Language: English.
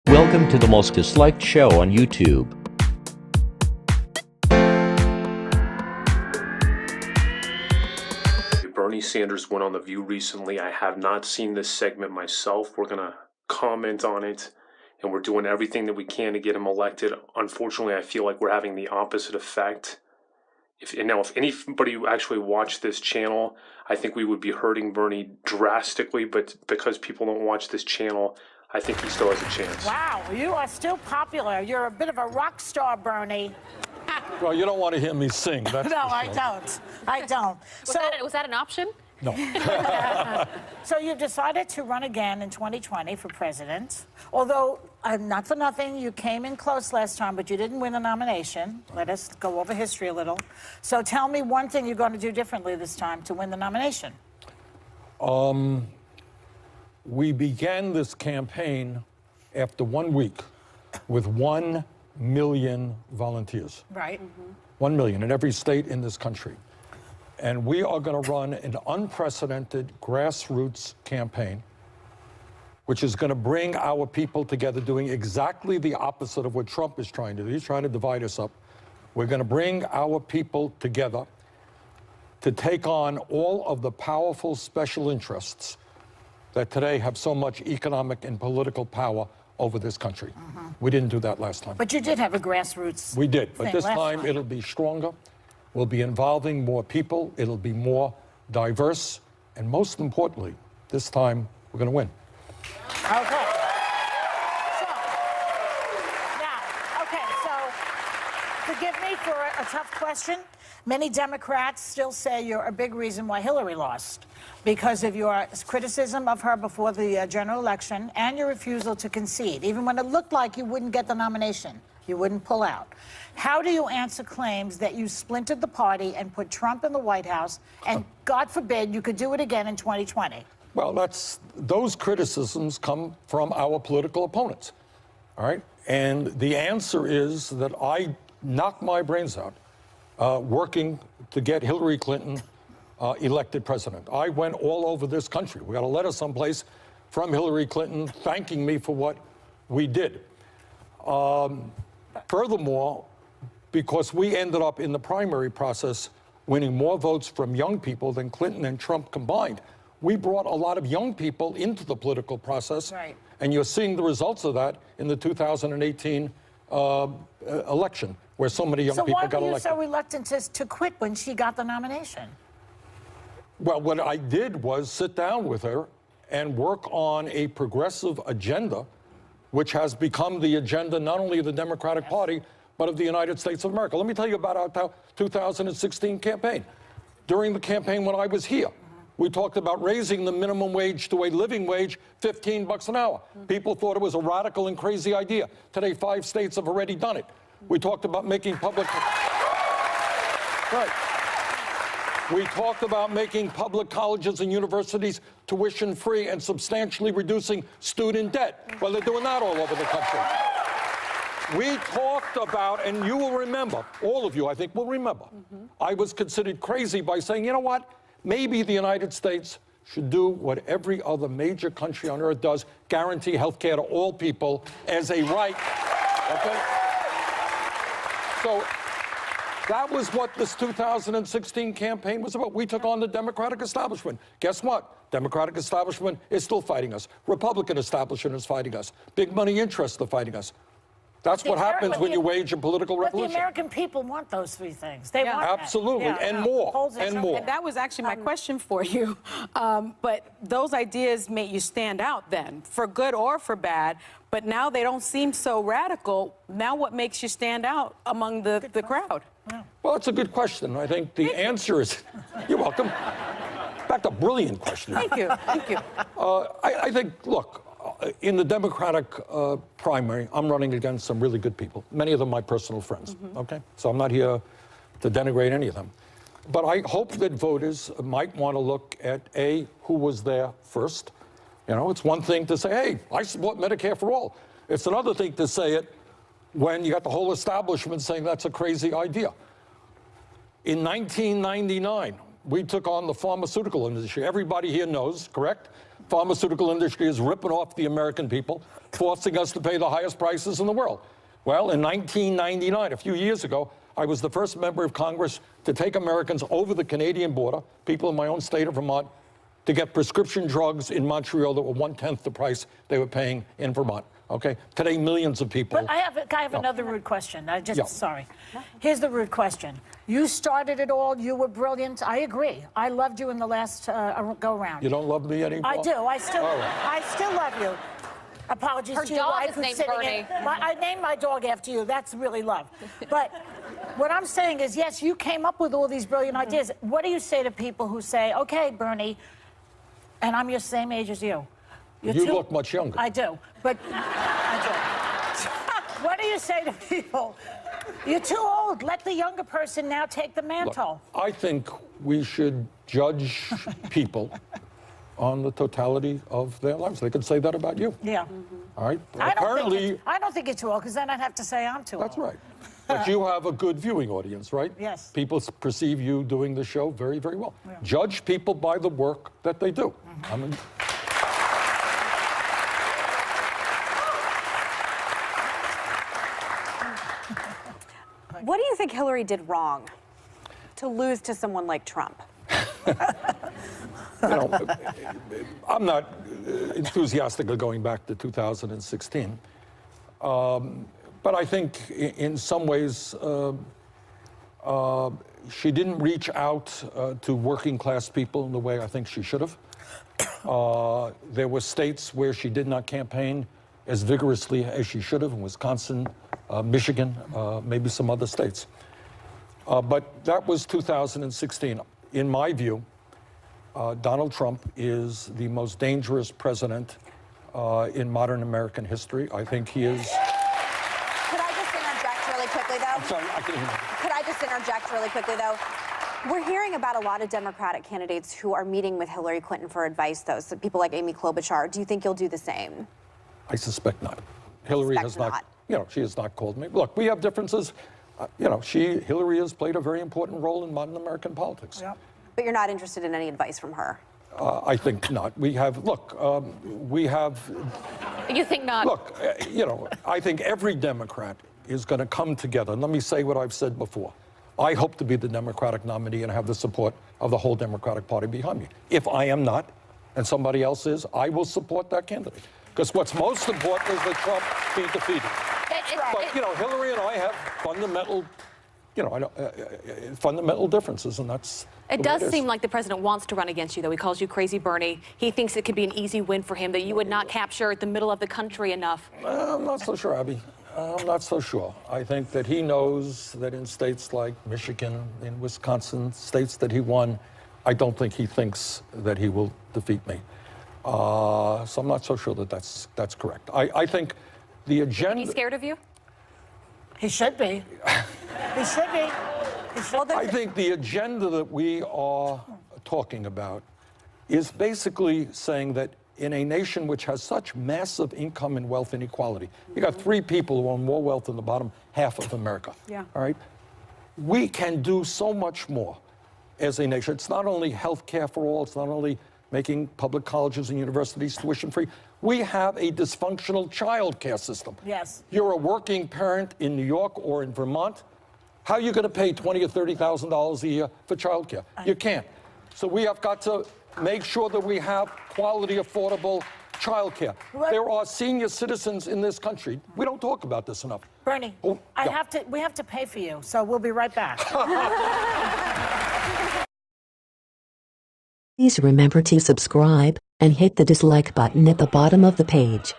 Welcome to the most disliked show on YouTube. Bernie Sanders went on The View recently. I have not seen this segment myself. We're going to comment on it, and we're doing everything that we can to get him elected. Unfortunately, I feel like we're having the opposite effect. If anybody actually watched this channel, I think we would be hurting Bernie drastically, but because people don't watch this channel, I think he still has a chance. Wow, you are still popular. You're a bit of a rock star, Bernie. Well, you don't want to hear me sing. That's No, for I sure. don't. I don't. Was that an option? No. So you've decided to run again in 2020 for president. Although, not for nothing, you came in close last time, but you didn't win the nomination. Let us go over history a little. So tell me one thing you're going to do differently this time to win the nomination. We began this campaign after 1 week with 1 million volunteers. Right. 1 million in every state in this country. And we are going to run an unprecedented grassroots campaign, which is going to bring our people together, doing exactly the opposite of what Trump is trying to do. He's trying to divide us up. We're going to bring our people together to take on all of the powerful special interests that today have so much economic and political power over this country. We didn't do that last time. But you did have a grassroots We did, but thing this last time it'll be stronger. We'll be involving more people. It'll be more diverse. And most importantly, this time we're going to win. Okay. So forgive me for a tough question. Many Democrats still say you're a big reason why Hillary lost because of your criticism of her before the general election and your refusal to concede. Even when it looked like you wouldn't get the nomination, you wouldn't pull out. How do you answer claims that you splintered the party and put Trump in the White House, and God forbid you could do it again in 2020? Well, those criticisms come from our political opponents, all right? And the answer is that I knocked my brains out working to get Hillary Clinton elected president. I went all over this country. We got a letter someplace from Hillary Clinton thanking me for what we did. Furthermore, because we ended up in the primary process winning more votes from young people than Clinton and Trump combined, we brought a lot of young people into the political process. Right. And you're seeing the results of that in the 2018 election, where so many young people got elected. So why were you so reluctant to quit when she got the nomination? Well, what I did was sit down with her and work on a progressive agenda, which has become the agenda not only of the Democratic Party, but of the United States of America. Let me tell you about our 2016 campaign. During the campaign when I was here, we talked about raising the minimum wage to a living wage, $15 an hour. People thought it was a radical and crazy idea. Today, 5 states have already done it. We talked about making public... Right. We talked about making public colleges and universities tuition-free and substantially reducing student debt. Well, they're doing that all over the country. We talked about, and you will remember, all of you I think will remember, I was considered crazy by saying, you know what, maybe the United States should do what every other major country on earth does, guarantee health care to all people as a right, okay? So that was what this 2016 campaign was about. We took on the Democratic establishment. Guess what? Democratic establishment is still fighting us. Republican establishment is fighting us. Big money interests are fighting us. That's what happens when you wage a political revolution. But the American people want those 3 things. They want that. Absolutely, and more, and more. And that was actually my question for you. But those ideas made you stand out then, for good or for bad. But now they don't seem so radical. Now what makes you stand out among the crowd? Well, it's a good question. I think the answer is, you're welcome. In fact, a brilliant question. Thank you, thank you. I think, look, in the Democratic primary, I'm running against some really good people, many of them my personal friends, okay? So I'm not here to denigrate any of them. But I hope that voters might want to look at, A, who was there first. You know, it's one thing to say, hey, I support Medicare for all. It's another thing to say it when you got the whole establishment saying that's a crazy idea. In 1999, we took on the pharmaceutical industry. Everybody here knows, correct? Pharmaceutical industry is ripping off the American people, forcing us to pay the highest prices in the world. Well, in 1999, a few years ago, I was the first member of Congress to take Americans over the Canadian border, people in my own state of Vermont, to get prescription drugs in Montreal that were 1/10 the price they were paying in Vermont. Okay? Today, millions of people. But I have another rude question. Yeah. Sorry. Here's the rude question. You started it all. You were brilliant. I agree. I loved you in the last go-round. You don't love me anymore? I do. I still love you. Apologies Her to your dog wife is who's named sitting Bernie. I named my dog after you. That's really love. But what I'm saying is, yes, you came up with all these brilliant ideas. What do you say to people who say, okay, Bernie, and I'm your same age as you. You look much younger. I do, but I do. What do you say to people? You're too old. Let the younger person now take the mantle. Look, I think we should judge people on the totality of their lives. They could say that about you. Yeah. All right? I don't think you're too old, because then I'd have to say I'm too old. That's right. But you have a good viewing audience, right? Yes. People perceive you doing the show very, very well. Yeah. Judge people by the work that they do. I mean, What do you think Hillary did wrong to lose to someone like Trump? you know, I'm not enthusiastically going back to 2016. But I think in some ways she didn't reach out to working class people in the way I think she should have. There were states where she did not campaign as vigorously as she should have, in Wisconsin, Michigan, maybe some other states. But that was 2016. In my view, Donald Trump is the most dangerous president in modern American history. I think he is. Could I just interject really quickly, though? I'm sorry, I can hear you. Could I just interject really quickly, though? We're hearing about a lot of Democratic candidates who are meeting with Hillary Clinton for advice, though. So people like Amy Klobuchar. Do you think you'll do the same? I suspect not. Hillary has not. You know, she has not called me. Look, we have differences. You know, Hillary has played a very important role in modern American politics. Yeah. But you're not interested in any advice from her? I think not. We have, look, we have. You think not? Look, you know, I think every Democrat is going to come together. And let me say what I've said before. I hope to be the Democratic nominee and have the support of the whole Democratic Party behind me. If I am not, and somebody else is, I will support that candidate. Because what's most important is that Trump be defeated. But, you know, Hillary and I have fundamental, you know, fundamental differences, and that's It does seem like the president wants to run against you, though. He calls you Crazy Bernie. He thinks it could be an easy win for him, that you would not capture the middle of the country enough. I'm not so sure, Abby. I'm not so sure. I think that he knows that in states like Michigan, in Wisconsin, states that he won, I don't think he thinks that he will defeat me. So I'm not so sure that that's correct. I think the agenda... He's scared of you? He should be. He should be. He should be. I think the agenda that we are talking about is basically saying that in a nation which has such massive income and wealth inequality, you got 3 people who own more wealth than the bottom half of America. Yeah. All right? We can do so much more as a nation. It's not only health care for all, it's not only making public colleges and universities tuition free. We have a dysfunctional child care system. Yes. You're a working parent in New York or in Vermont. How are you going to pay $20,000 or $30,000 a year for child care? You can't. So we have got to make sure that we have quality, affordable child care. Right. There are senior citizens in this country. We don't talk about this enough. Bernie, Oh, yeah. we have to pay for you, so we'll be right back. Please remember to subscribe and hit the dislike button at the bottom of the page.